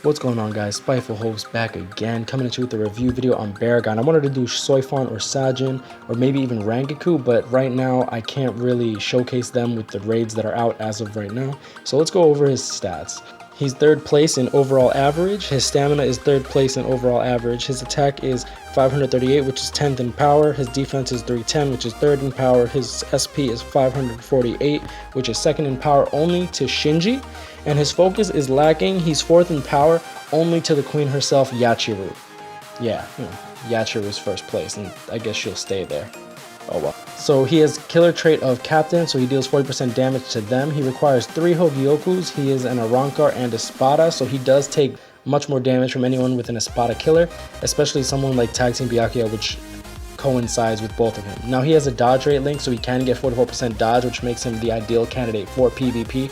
What's going on, guys? Spiteful host back again, coming at you with a review video on Barragan. I wanted to do Soifon or Sajin or maybe even Rangaku, but right now I can't really showcase them with the raids that are out as of right now. So let's go over his stats. He's 3rd place in overall average. His stamina is 3rd place in overall average. His attack is 538, which is 10th in power. His defense is 310, which is 3rd in power. His SP is 548, which is 2nd in power only to Shinji. And his focus is lacking. He's 4th in power only to the queen herself, Yachiru. Yeah, Yachiru's 1st place, and I guess she'll stay there. Oh well. So he has killer trait of captain, so he deals 40% damage to them. He requires 3 Hogyokus. He is an Arankar and a Espada, so he does take much more damage from anyone with an Espada killer, especially someone like Tag Team Byakuya, which coincides with both of him. Now he has a dodge rate link, so he can get 44% dodge, which makes him the ideal candidate for PvP.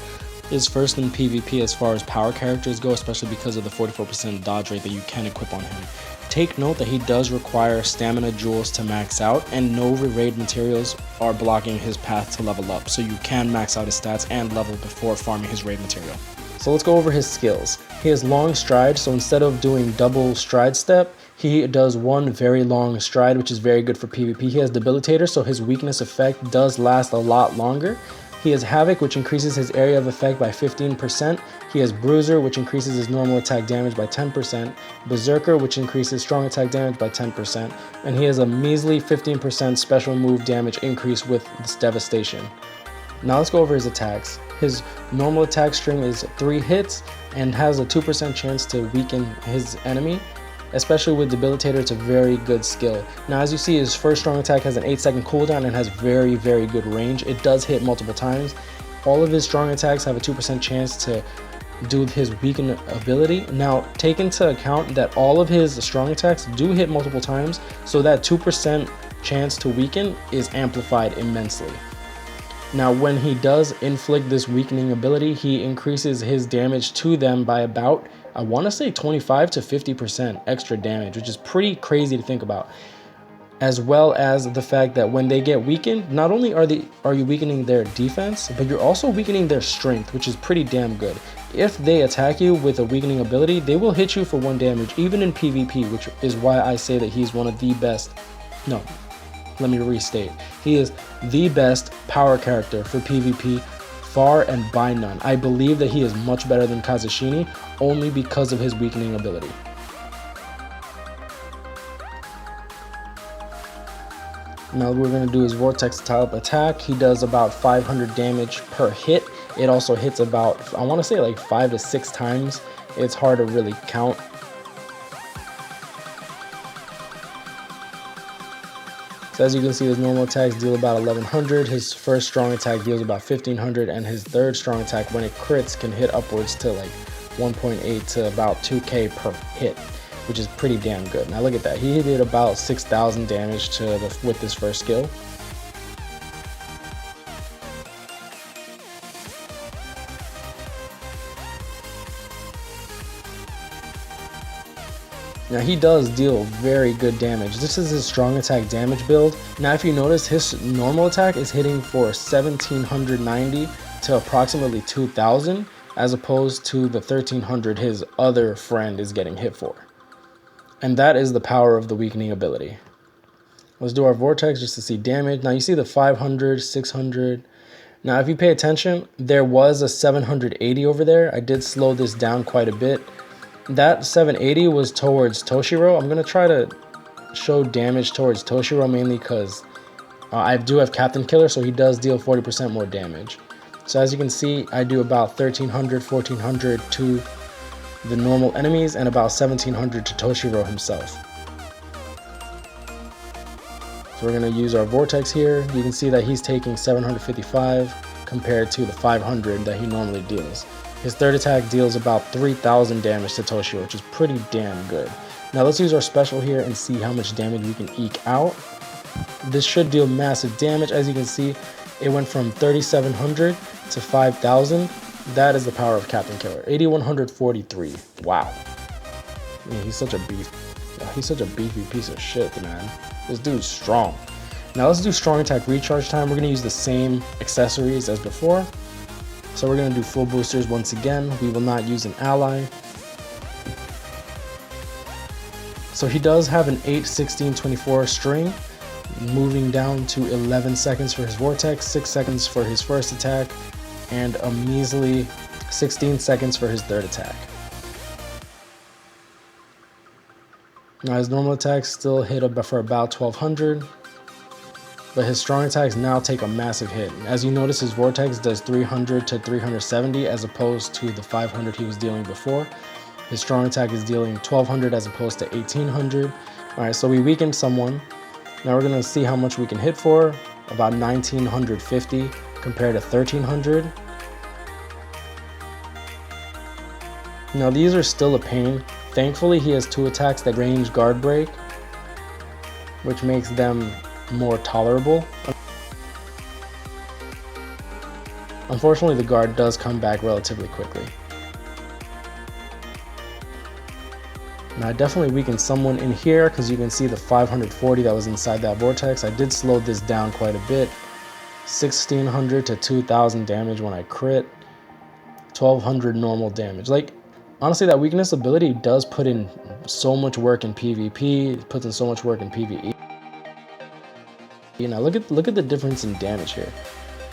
Is first in PvP as far as power characters go, especially because of the 44% dodge rate that you can equip on him. Take note that he does require stamina jewels to max out, and no raid materials are blocking his path to level up, so you can max out his stats and level before farming his raid material. So let's go over his skills. He has long stride, so instead of doing double stride step, he does one very long stride, which is very good for PvP. He has debilitator, so his weakness effect does last a lot longer. He has Havoc, which increases his area of effect by 15%. He has Bruiser, which increases his normal attack damage by 10%. Berserker, which increases strong attack damage by 10%. And he has a measly 15% special move damage increase with this Devastation. Now let's go over his attacks. His normal attack string is 3 hits and has a 2% chance to weaken his enemy. Especially with Debilitator, it's a very good skill. Now, as you see, his first strong attack has an 8-second cooldown and has very, very good range. It does hit multiple times. All of his strong attacks have a 2% chance to do his weaken ability. Now, take into account that all of his strong attacks do hit multiple times, so that 2% chance to weaken is amplified immensely. Now, when he does inflict this weakening ability, he increases his damage to them by about, I want to say 25 to 50% extra damage, which is pretty crazy to think about. As well as the fact that when they get weakened, not only are you weakening their defense, but you're also weakening their strength, which is pretty damn good. If they attack you with a weakening ability, they will hit you for 1 damage, even in PvP, which is why I say that he's one of the best. No, let me restate. He is the best power character for PvP, far and by none. I believe that he is much better than Kazushini only because of his weakening ability. Now we're going to do his Vortex type attack. He does about 500 damage per hit. It also hits about, I want to say like 5 to 6 times. It's hard to really count. So as you can see, his normal attacks deal about 1100, his first strong attack deals about 1500, and his 3rd strong attack, when it crits, can hit upwards to like 1.8 to about 2k per hit, which is pretty damn good. Now look at that, he did about 6,000 damage with this first skill. Now he does deal very good damage. This is his strong attack damage build. Now if you notice, his normal attack is hitting for 1790 to approximately 2000, as opposed to the 1300 his other friend is getting hit for. And that is the power of the weakening ability. Let's do our Vortex just to see damage. Now you see the 500, 600. Now if you pay attention, there was a 780 over there. I did slow this down quite a bit. That 780 was towards Toshiro. I'm going to try to show damage towards Toshiro mainly because I do have Captain Killer, so he does deal 40% more damage. So as you can see, I do about 1300, 1400 to the normal enemies and about 1700 to Toshiro himself. So we're going to use our Vortex here. You can see that he's taking 755 compared to the 500 that he normally deals. His 3rd attack deals about 3,000 damage to Toshiro, which is pretty damn good. Now let's use our special here and see how much damage we can eke out. This should deal massive damage. As you can see, it went from 3,700 to 5,000. That is the power of Captain Killer. 8,143. Wow. Man, he's such a beefy piece of shit, man. This dude's strong. Now let's do strong attack recharge time. We're going to use the same accessories as before. So we're going to do full boosters once again. We will not use an ally. So he does have an 8, 16, 24 string, moving down to 11 seconds for his vortex, 6 seconds for his first attack, and a measly 16 seconds for his third attack. Now his normal attacks still hit for about 1200, but his strong attacks now take a massive hit. As you notice, his vortex does 300 to 370 as opposed to the 500 he was dealing before. His strong attack is dealing 1200 as opposed to 1800. Alright, so we weakened someone. Now we're going to see how much we can hit for. About 1950 compared to 1300. Now these are still a pain. Thankfully he has 2 attacks that range guard break, which makes them more tolerable. Unfortunately the guard does come back relatively quickly. Now I definitely weakened someone in here because you can see the 540 that was inside that vortex. I did slow this down quite a bit. 1600 to 2000 damage when I crit. 1200 normal damage. Like, honestly, that weakness ability does put in so much work in PvP. It puts in so much work in PvE. Now look at the difference in damage here.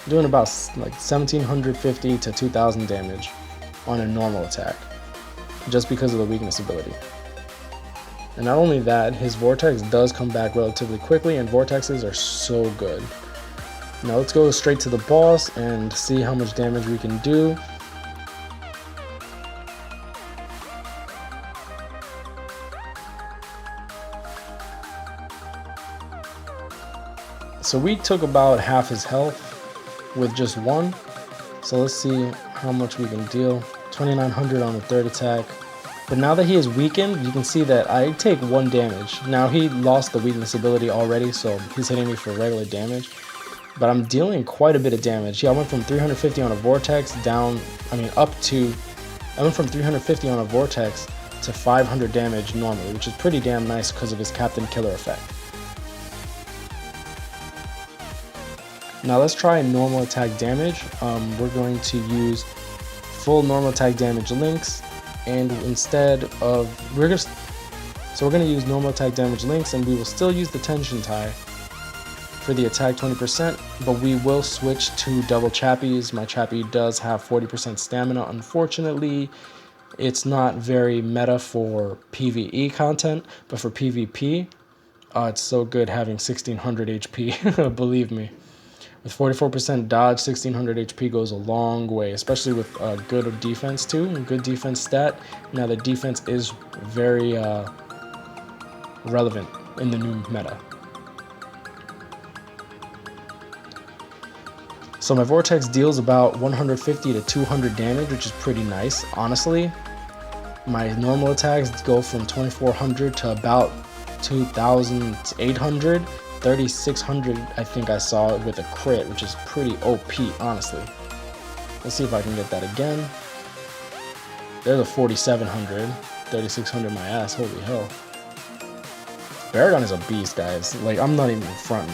I'm doing about like 1750 to 2000 damage on a normal attack, just because of the weakness ability. And not only that, his vortex does come back relatively quickly, and vortexes are so good. Now let's go straight to the boss and see how much damage we can do. So we took about half his health with just one. So let's see how much we can deal. 2900 on the third attack. But now that he is weakened, you can see that I take 1 damage. Now he lost the weakness ability already, so he's hitting me for regular damage. But I'm dealing quite a bit of damage. Yeah, I went from 350 on a vortex down, I went from 350 on a vortex to 500 damage normally, which is pretty damn nice because of his Captain Killer effect. Now let's try normal attack damage. We're going to use full normal attack damage links, and instead of we're going to use normal attack damage links, and we will still use the tension tie for the attack 20%, but we will switch to double Chappies. My Chappie does have 40% stamina. Unfortunately, it's not very meta for PvE content, but for PvP, it's so good having 1600 HP, believe me. With 44% dodge, 1600 HP goes a long way, especially with good defense too, good defense stat. Now the defense is very relevant in the new meta. So my vortex deals about 150 to 200 damage, which is pretty nice, honestly. My normal attacks go from 2400 to about 2800. 3600 I think I saw it with a crit, which is pretty OP, honestly. Let's see if I can get that again. There's a 4700, 3600 my ass, holy hell. Barragan is a beast, guys. Like, I'm not even fronting.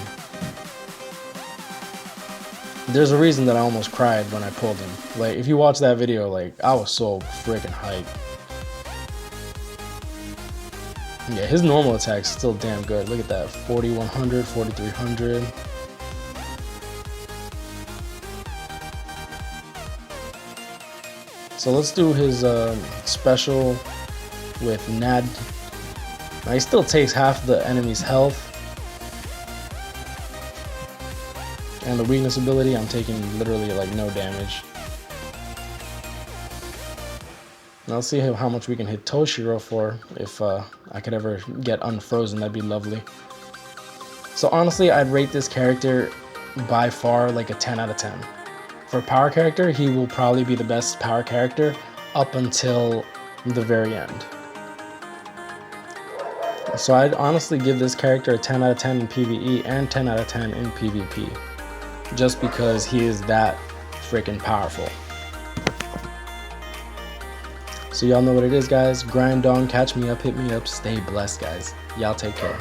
There's a reason that I almost cried when I pulled him. Like, if you watch that video, like, I was so freaking hyped. Yeah, his normal attack's still damn good. Look at that, 4100, 4300. So let's do his special with NAD. Now he still takes half the enemy's health. And the weakness ability, I'm taking literally like no damage. Now let's see how much we can hit Toshiro for. If I could ever get unfrozen, that'd be lovely. So honestly, I'd rate this character by far like a 10 out of 10. For power character, he will probably be the best power character up until the very end. So I'd honestly give this character a 10 out of 10 in PvE and 10 out of 10 in PvP. Just because he is that freaking powerful. So y'all know what it is, guys. Grind on, catch me up, hit me up, stay blessed, guys. Y'all take care.